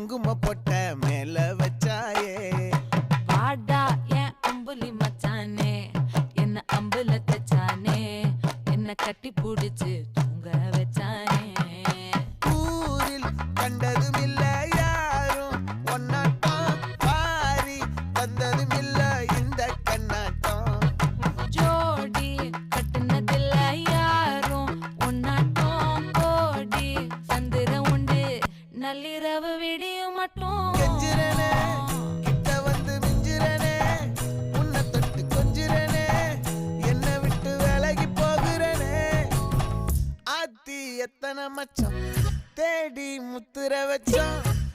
குங்கும பொட்ட மேல வச்சாயே வாடா என் அம்புலி மச்சானே என்ன அம்புல தச்சானே என்ன கட்டி புடிச்சு தூங்க வச்சானே ஊரில் கண்டதும் இல்ல யாரும் ஒன்னாட்டம் பாரி தந்ததும் இல்ல இந்த கண்ணாட்டம் ஜோடி கட்டுனதில்ல யாரும் ஒன்னாட்டம் கோடி சந்திர உண்டு நள்ளிரவு விடியும் மட்டும் கெஞ்சிரனே கிட்ட வந்து மிஞ்சிரனே உன்னை தொட்டு கொஞ்சிரனே என்னை விட்டு விலகி போகிறனே ஆத்தி எத்தனை மச்சம் தேடி முத்துற வச்சோம்